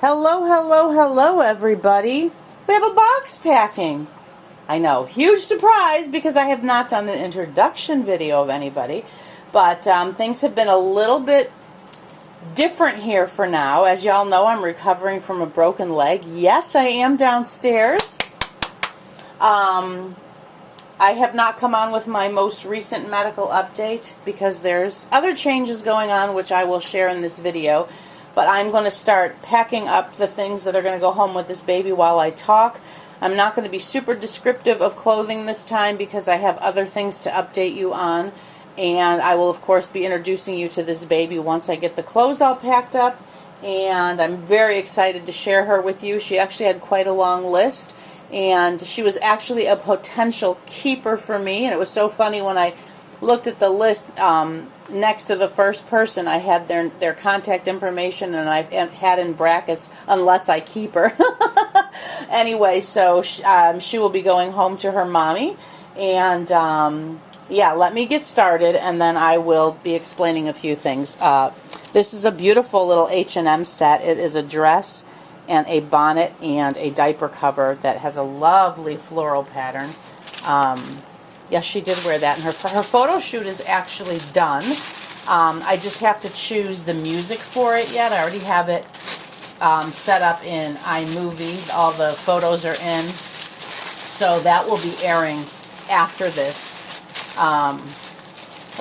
Hello, hello, hello, everybody. We have a box packing. I know, huge surprise because I have not done an introduction video of anybody, but things have been a little bit different here for now. As y'all know, I'm recovering from a broken leg. Yes, I am downstairs. I have not come on with my most recent medical update because there's other changes going on which I will share in this video. But I'm going to start packing up the things that are going to go home with this baby while I talk. I'm not going to be super descriptive of clothing this time because I have other things to update you on. And I will, of course, be introducing you to this baby once I get the clothes all packed up. And I'm very excited to share her with you. She actually had quite a long list. And she was actually a potential keeper for me. And it was so funny when I looked at the list next to the first person, I had their contact information, and I had in brackets, unless I keep her. Anyway, so she will be going home to her mommy. And yeah, let me get started, and then I will be explaining a few things. This is a beautiful little H&M set. It is a dress and a bonnet and a diaper cover that has a lovely floral pattern. Yes, she did wear that, and her photo shoot is actually done. I just have to choose the music for it yet. I already have it set up in iMovie. All the photos are in, so that will be airing after this. Well,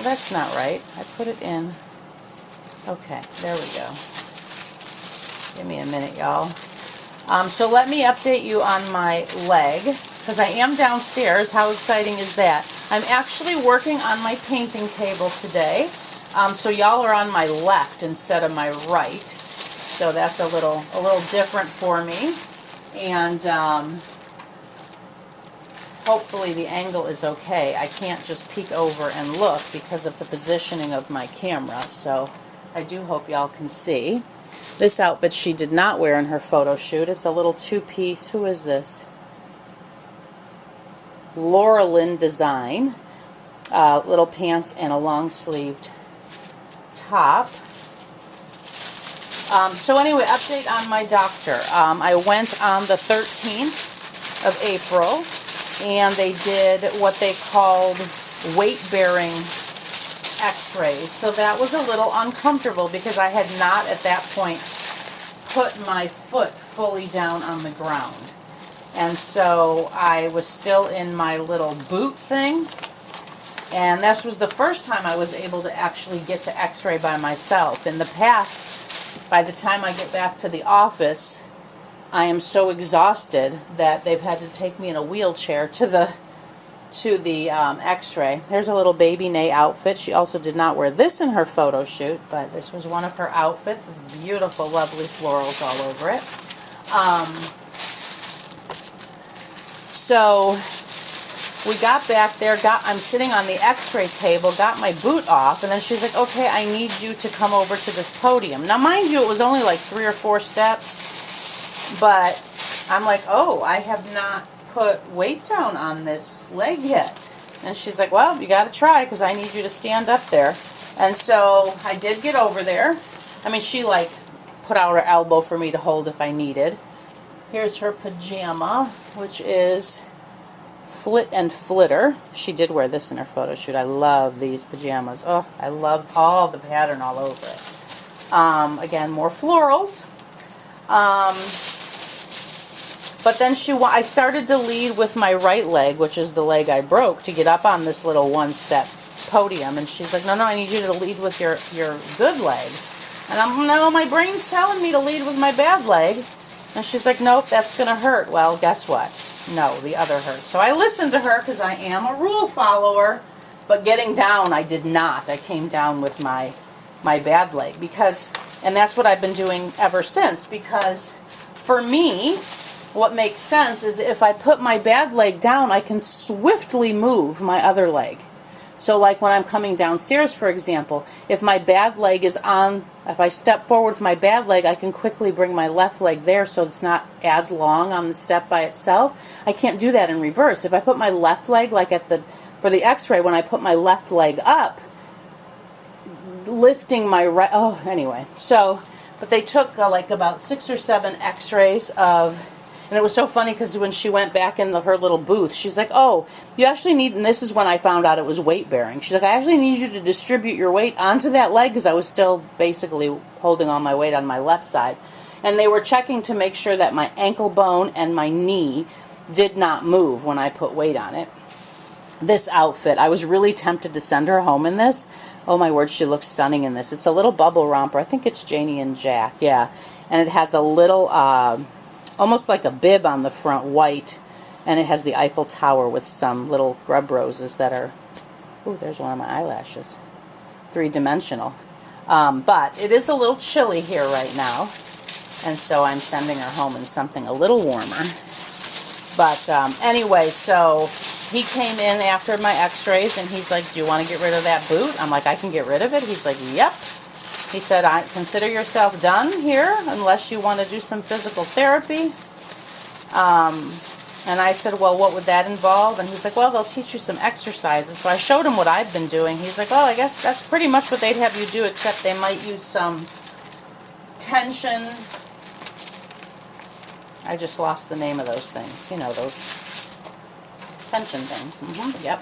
that's not right. I put it in. Okay, there we go. Give me a minute, y'all. So let me update you on my leg, because I am downstairs. How exciting is that? I'm actually working on my painting table today. So y'all are on my left instead of my right. So that's a little different for me. And hopefully the angle is okay. I can't just peek over and look because of the positioning of my camera. So I do hope y'all can see. This outfit she did not wear in her photo shoot. It's a little two-piece. Who is this? Laura Lynn design. Little pants and a long-sleeved top. So anyway, update on my doctor. I went on the 13th of April, and they did what they called weight-bearing x-rays. So that was a little uncomfortable because I had not at that point put my foot fully down on the ground. And so I was still in my little boot thing. And this was the first time I was able to actually get to x-ray by myself. In the past, by the time I get back to the office, I am so exhausted that they've had to take me in a wheelchair to the x-ray. Here's a little baby Nay outfit. She also did not wear this in her photo shoot, but this was one of her outfits. It's beautiful, lovely florals all over it. So we got back there, I'm sitting on the x-ray table, got my boot off, and then she's like, okay, I need you to come over to this podium. Now, mind you, it was only like 3 or 4 steps, but I'm like, oh, I have not put weight down on this leg yet. And she's like, well, you got to try because I need you to stand up there. And so I did get over there. I mean, she like put out her elbow for me to hold if I needed. Here's her pajama, which is Flit and Flitter. She did wear this in her photo shoot. I love these pajamas. Oh, I love all the pattern all over it. Again, more florals. But then I started to lead with my right leg, which is the leg I broke, to get up on this little one-step podium. And she's like, no, I need you to lead with your good leg. And no, my brain's telling me to lead with my bad leg. And she's like, nope, that's going to hurt. Well, guess what? No, the other hurt. So I listened to her because I am a rule follower. But getting down, I did not. I came down with my bad leg. And that's what I've been doing ever since. Because for me, what makes sense is if I put my bad leg down, I can swiftly move my other leg. So like when I'm coming downstairs, for example, if my bad leg is on, if I step forward with my bad leg, I can quickly bring my left leg there so it's not as long on the step by itself. I can't do that in reverse. If I put my left leg, like for the x-ray, when I put my left leg up, lifting my right, anyway. So But they took like about 6 or 7 x-rays of, and it was so funny because when she went back in her little booth, she's like, oh, you actually need, and this is when I found out it was weight bearing. She's like, I actually need you to distribute your weight onto that leg, because I was still basically holding all my weight on my left side. And they were checking to make sure that my ankle bone and my knee did not move when I put weight on it. This outfit, I was really tempted to send her home in this. Oh my word, she looks stunning in this. It's a little bubble romper. I think it's Janie and Jack, yeah. And it has a little, almost like a bib on the front, white. And it has the Eiffel Tower with some little grub roses that are, ooh, there's one of my eyelashes. 3-dimensional. But it is a little chilly here right now. And so I'm sending her home in something a little warmer. But anyway, so he came in after my x-rays and he's like, do you want to get rid of that boot? I'm like, I can get rid of it? He's like, yep. He said, I consider yourself done here unless you want to do some physical therapy. And I said, well, what would that involve? And he's like, well, they'll teach you some exercises. So I showed him what I've been doing. He's like, oh, I guess that's pretty much what they'd have you do, except they might use some tension. I just lost the name of those things. You know, those tension things. Yep.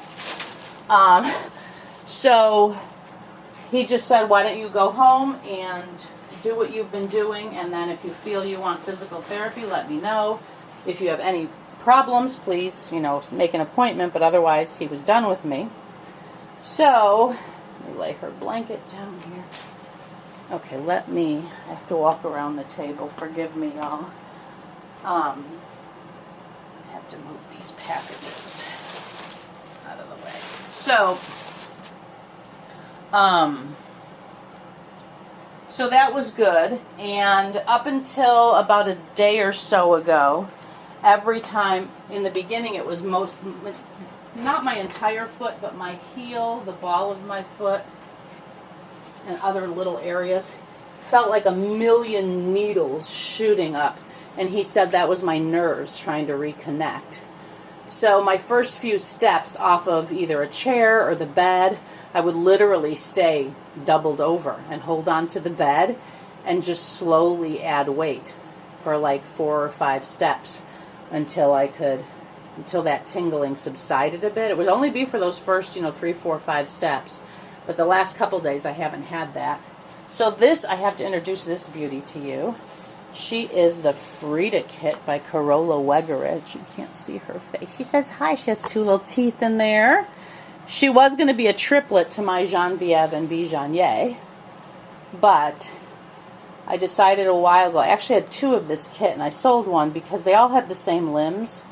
So he just said, why don't you go home and do what you've been doing, and then if you feel you want physical therapy, let me know. If you have any problems, please, you know, make an appointment, but otherwise he was done with me. So, let me lay her blanket down here. Okay, I have to walk around the table. Forgive me, y'all. I have to move these packages out of the way. So that was good, and up until about a day or so ago, every time, in the beginning it was not my entire foot, but my heel, the ball of my foot, and other little areas, felt like a million needles shooting up. And he said that was my nerves trying to reconnect. So my first few steps off of either a chair or the bed, I would literally stay doubled over and hold on to the bed and just slowly add weight for like 4 or 5 steps until that tingling subsided a bit. It would only be for those first, 3, 4, 5 steps. But the last couple days I haven't had that. So I have to introduce this beauty to you. She is the Frida kit by Corolla Wegeridge. You can't see her face. She says hi. She has 2 little teeth in there. She was going to be a triplet to my Genevieve and Bijounier, but I decided a while ago, I actually had 2 of this kit, and I sold one because they all have the same limbs,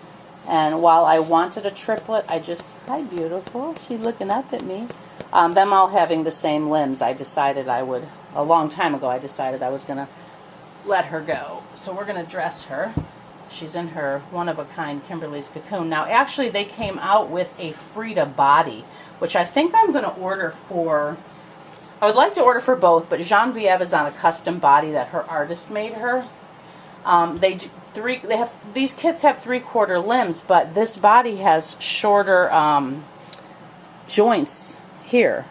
and while I wanted a triplet, hi beautiful, she's looking up at me, them all having the same limbs, a long time ago, I decided I was going to let her go. So we're going to dress her. She's in her one-of-a-kind Kymberlee's Cocoon. Now, actually, they came out with a Frida body, which I think I'm going to order for... I would like to order for both, but Genevieve is on a custom body that her artist made her. These kits have 3/4 limbs, but this body has shorter joints here.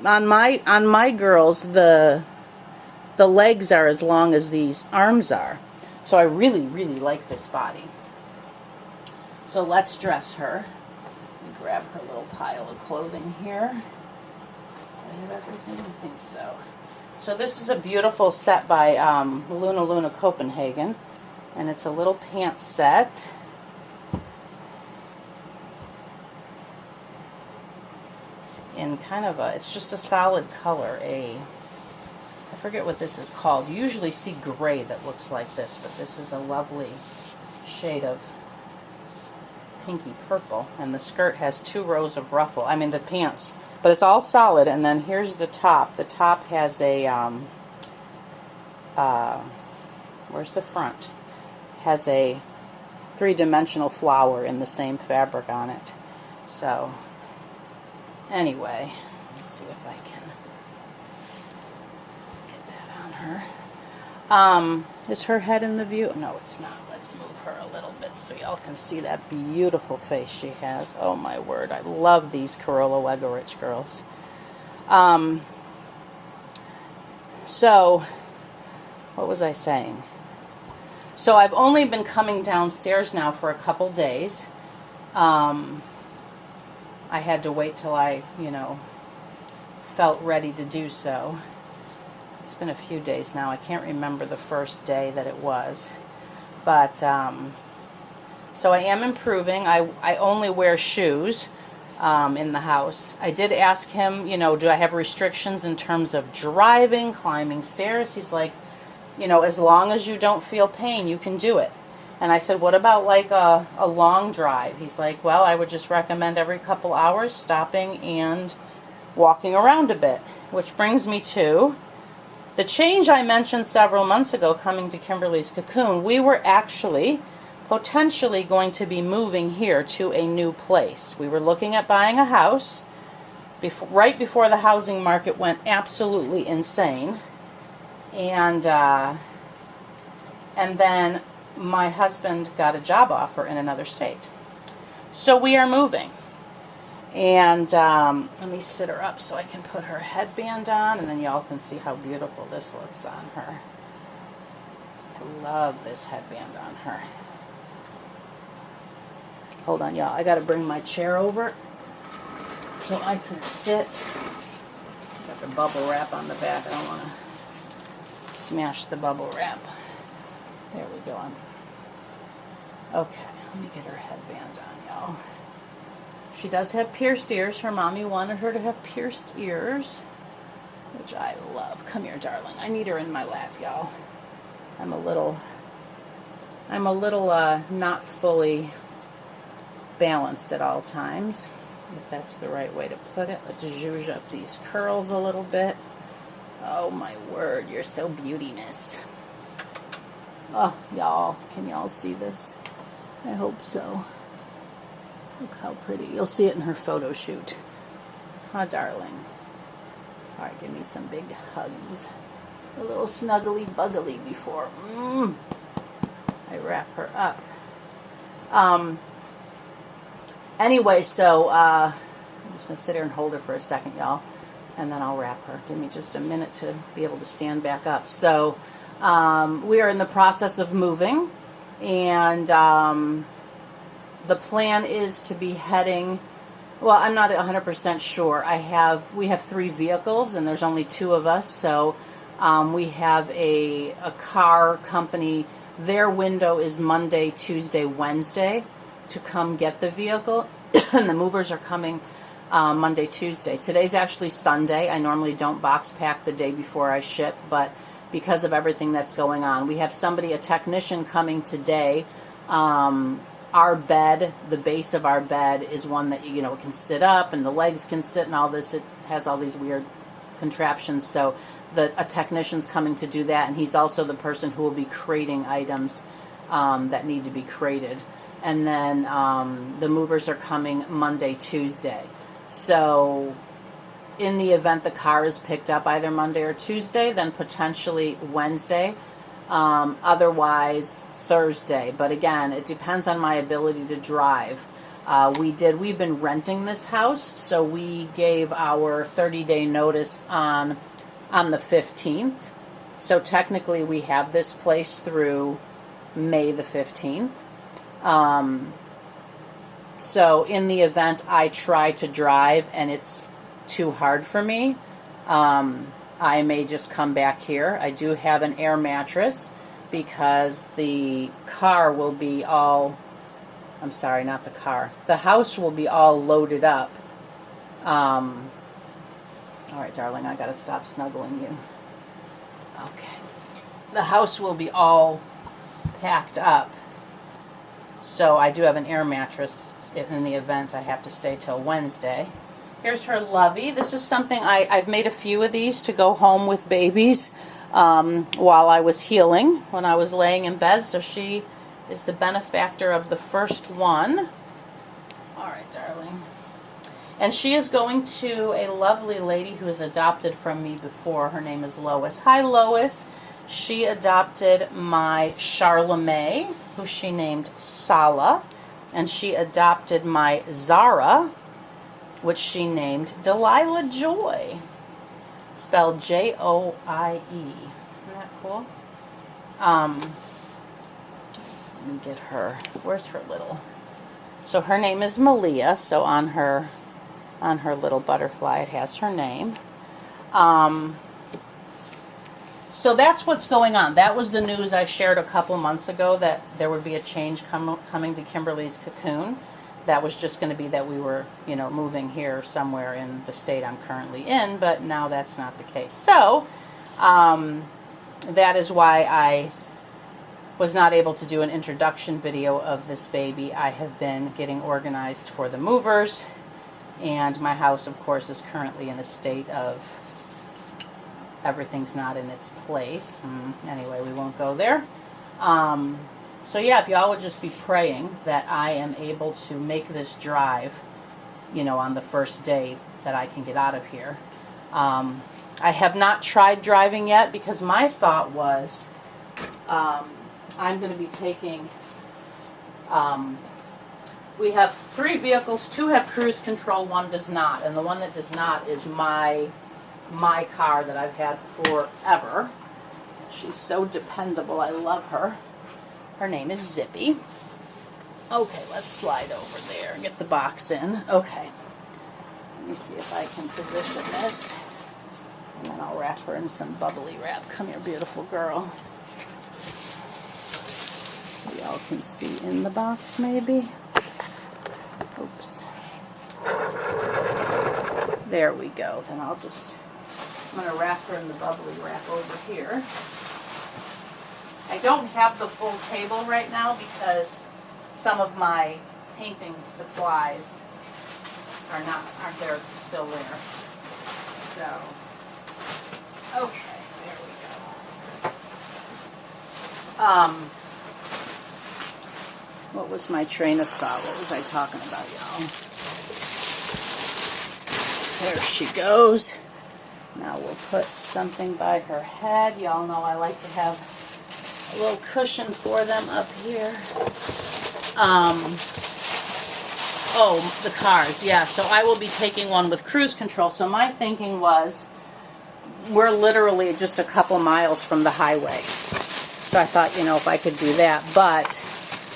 On my girls, the legs are as long as these arms are. So I really, really like this body. So let's dress her. Let me grab her little pile of clothing here. Do I have everything? I think so. So this is a beautiful set by Luna Copenhagen. And it's a little pants set. In kind of it's just a solid color. I forget what this is called. You usually see gray that looks like this, but this is a lovely shade of pinky purple. And the skirt has 2 rows of ruffle. I mean the pants. But it's all solid. And then here's the top. The top has a, where's the front? Has a 3-dimensional flower in the same fabric on it. So, anyway, let me see if I can her. Is her head in the view? No, it's not. Let's move her a little bit so y'all can see that beautiful face she has. Oh my word, I love these Corolla Wegeridge girls. So what was I saying? So I've only been coming downstairs now for a couple days. I had to wait till I, felt ready to do so. It's been a few days now. I can't remember the first day that it was. But, so I am improving. I only wear shoes in the house. I did ask him, do I have restrictions in terms of driving, climbing stairs? He's like, as long as you don't feel pain, you can do it. And I said, what about like a long drive? He's like, well, I would just recommend every couple hours stopping and walking around a bit. Which brings me to the change I mentioned several months ago coming to Kymberlee's Cocoon. We were actually potentially going to be moving here to a new place. We were looking at buying a house right before the housing market went absolutely insane. And then my husband got a job offer in another state. So we are moving. And let me sit her up so I can put her headband on, and then y'all can see how beautiful this looks on her. I love this headband on her. Hold on, y'all. I got to bring my chair over so I can sit. Got the bubble wrap on the back. I don't want to smash the bubble wrap. There we go. Okay, let me get her headband on, y'all. She does have pierced ears. Her mommy wanted her to have pierced ears, which I love. Come here, darling. I need her in my lap, y'all. I'm a little not fully balanced at all times, if that's the right way to put it. Let's zhuzh up these curls a little bit. Oh my word, you're so beauty, miss. Oh, y'all, can y'all see this? I hope so. Look how pretty. You'll see it in her photo shoot. Huh, darling? Alright, give me some big hugs. A little snuggly buggly before I wrap her up. Anyway, so I'm just going to sit here and hold her for a second, y'all, and then I'll wrap her. Give me just a minute to be able to stand back up. So we are in the process of moving, and the plan is to be heading, well, I'm not 100% sure. We have 3 vehicles, and there's only 2 of us, so we have a car company. Their window is Monday, Tuesday, Wednesday to come get the vehicle, and the movers are coming Monday, Tuesday. Today's actually Sunday. I normally don't box pack the day before I ship, but because of everything that's going on, we have a technician coming today. Our bed, the base of our bed is one that, it can sit up and the legs can sit and all this. It has all these weird contraptions. So a technician's coming to do that, and he's also the person who will be crating items that need to be crated. And then the movers are coming Monday, Tuesday. So in the event the car is picked up either Monday or Tuesday, then potentially Wednesday. Otherwise Thursday. But again, it depends on my ability to drive. We've been renting this house, so we gave our 30-day notice on the 15th. So technically we have this place through May the 15th. So in the event I try to drive and it's too hard for me, I may just come back here. I do have an air mattress because the car will be all, I'm sorry, not the car. The house will be all loaded up. All right, darling, I got to stop snuggling you. Okay. The house will be all packed up. So I do have an air mattress in the event I have to stay till Wednesday. Here's her lovey. This is something I've made a few of these to go home with babies while I was healing, when I was laying in bed. So she is the benefactor of the first one. All right, darling. And she is going to a lovely lady who has adopted from me before. Her name is Lois. Hi, Lois. She adopted my Charlemagne, who she named Sala, and she adopted my Zara, which she named Delilah Joy, spelled Joie. Isn't that cool? Let me get her. Where's her little? So her name is Malia. So on her little butterfly, it has her name. So that's what's going on. That was the news I shared a couple months ago, that there would be a change coming to Kymberlee's Cocoon. That was just going to be that we were, moving here somewhere in the state I'm currently in, but now that's not the case. So that is why I was not able to do an introduction video of this baby. I have been getting organized for the movers, and my house, of course, is currently in a state of everything's not in its place. Anyway, we won't go there. So yeah, if y'all would just be praying that I am able to make this drive, on the first day that I can get out of here. I have not tried driving yet, because my thought was I'm going to be taking, we have 3 vehicles, 2 have cruise control, 1 does not, and the one that does not is my car that I've had forever. She's so dependable. I love her. Her name is Zippy. Okay, let's slide over there and get the box in. Okay. Let me see if I can position this. And then I'll wrap her in some bubbly wrap. Come here, beautiful girl. Y'all can see in the box, maybe. Oops. There we go. Then I'm going to wrap her in the bubbly wrap over here. I don't have the full table right now because some of my painting supplies aren't there, still there. So, okay, there we go. What was my train of thought? What was I talking about, y'all? There she goes. Now we'll put something by her head. Y'all know I like to have a little cushion for them up here. Oh, the cars, yeah. So I will be taking one with cruise control. So my thinking was, we're literally just a couple miles from the highway. So I thought, if I could do that. But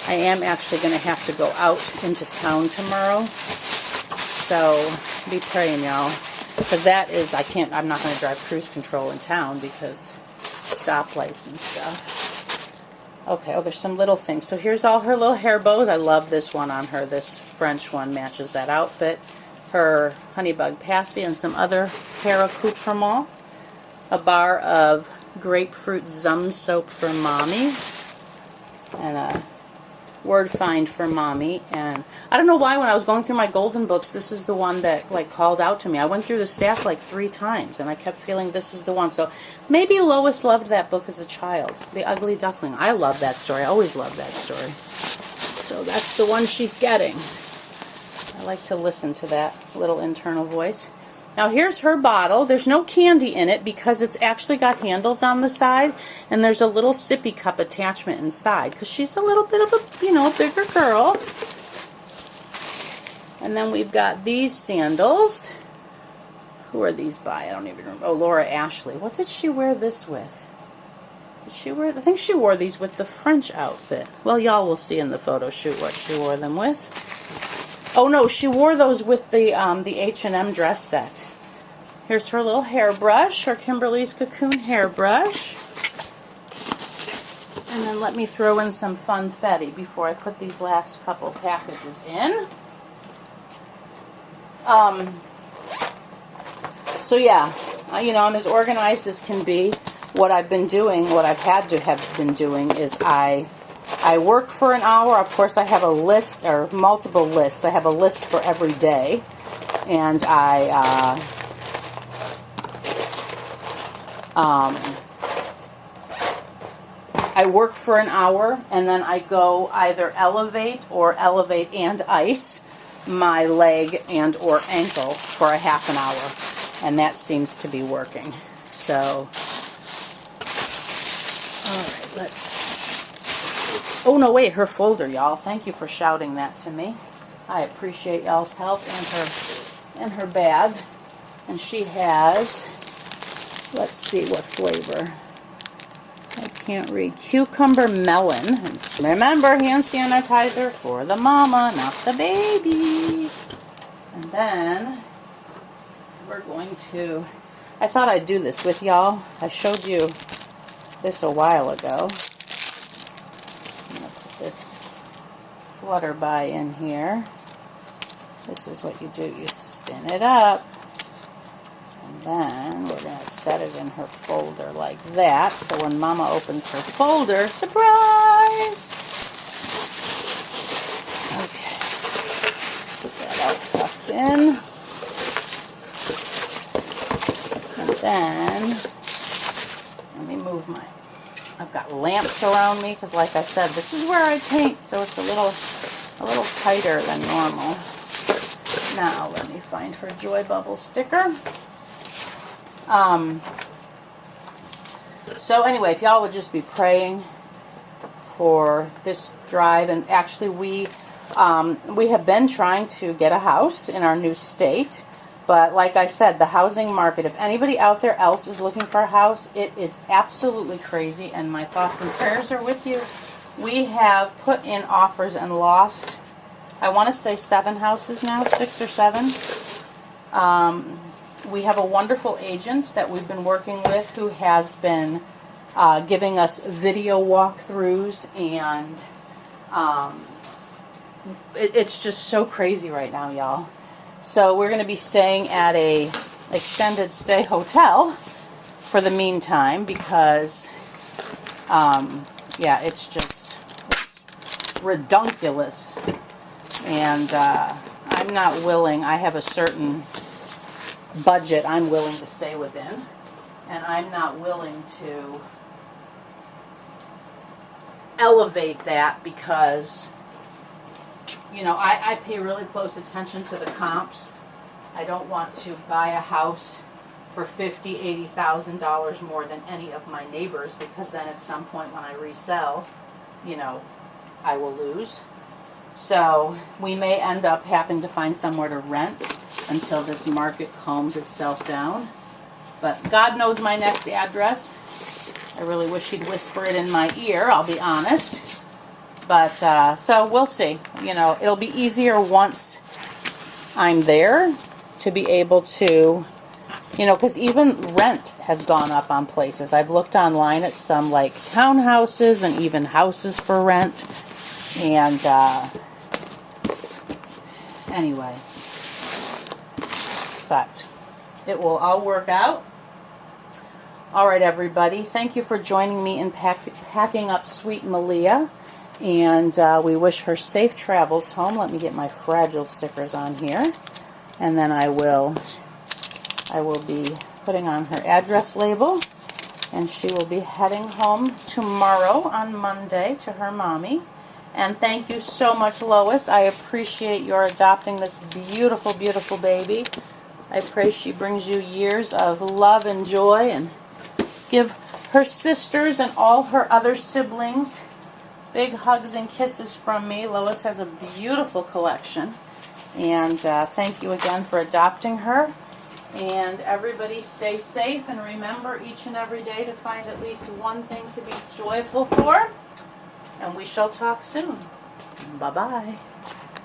I am actually going to have to go out into town tomorrow. So be praying, y'all. Because that is, I'm not going to drive cruise control in town because stoplights and stuff. Okay, oh, there's some little things. So here's all her little hair bows. I love this one on her. This French one matches that outfit. Her honeybug passy and some other hair accoutrements. A bar of grapefruit Zum soap for Mommy. And a word find for Mommy. And I don't know why when I was going through my golden books, this is the one that called out to me. I went through the stack 3 times and I kept feeling this is the one. So maybe Lois loved that book as a child. The Ugly Duckling. I love that story. I always loved that story. So that's the one she's getting. I like to listen to that little internal voice. Now here's her bottle. There's no candy in it because it's actually got handles on the side, and there's a little sippy cup attachment inside because she's a little bit of a, bigger girl. And then we've got these sandals. Who are these by? I don't even remember. Oh, Laura Ashley. What did she wear this with? Did she wear? I think she wore these with the French outfit. Well, y'all will see in the photo shoot what she wore them with. Oh no, she wore those with the H&M dress set. Here's her little hairbrush, her Kymberlee's Cocoon hairbrush. And then let me throw in some funfetti before I put these last couple packages in. So yeah, I'm as organized as can be. What I've been doing, what I've had to have been doing is I work for an hour. Of course, I have a list, or multiple lists. I have a list for every day. And I work for an hour, and then I go either elevate or elevate and ice my leg and or ankle for a half an hour. And that seems to be working. So, alright, let's... Oh, no, wait, her folder, y'all. Thank you for shouting that to me. I appreciate y'all's help, and her bag. And she has, let's see what flavor. I can't read. Cucumber melon. Remember, hand sanitizer for the mama, not the baby. And then we're going to, I thought I'd do this with y'all. I showed you this a while ago. I'm going to put this flutterby in here. This is what you do. You spin it up. And then we're going to set it in her folder like that. So when Mama opens her folder, surprise! Okay. Put that all tucked in. And then, let me move my, I've got lamps around me because like I said, this is where I paint, so it's a little tighter than normal. Now let me find her Joy Bubble sticker. So anyway, if y'all would just be praying for this drive, and actually we have been trying to get a house in our new state, but like I said, the housing market, if anybody out there else is looking for a house, it is absolutely crazy, and my thoughts and prayers are with you. We have put in offers and lost, I want to say 7 houses now, 6 or 7. We have a wonderful agent that we've been working with who has been giving us video walkthroughs, and it's just so crazy right now, y'all. So we're going to be staying at a extended stay hotel for the meantime because, yeah, it's just redunculous. And I'm not willing, I have a certain budget I'm willing to stay within, and I'm not willing to elevate that because, you know, I pay really close attention to the comps. I don't want to buy a house for $50,000, $80,000 more than any of my neighbors, because then at some point when I resell, you know, I will lose. So we may end up having to find somewhere to rent until this market calms itself down. But God knows my next address. I really wish he'd whisper it in my ear, I'll be honest. But, so we'll see. You know, it'll be easier once I'm there to be able to, you know, because even rent has gone up on places. I've looked online at some, like, townhouses and even houses for rent. And, anyway. But it will all work out. All right, everybody. Thank you for joining me in packing up sweet Malia. And we wish her safe travels home. Let me get my fragile stickers on here. And then I will be putting on her address label. And she will be heading home tomorrow on Monday to her mommy. And thank you so much, Lois. I appreciate your adopting this beautiful, beautiful baby. I pray she brings you years of love and joy, and give her sisters and all her other siblings big hugs and kisses from me. Lois has a beautiful collection. And thank you again for adopting her. And everybody stay safe, and remember each and every day to find at least one thing to be joyful for. And we shall talk soon. Bye-bye.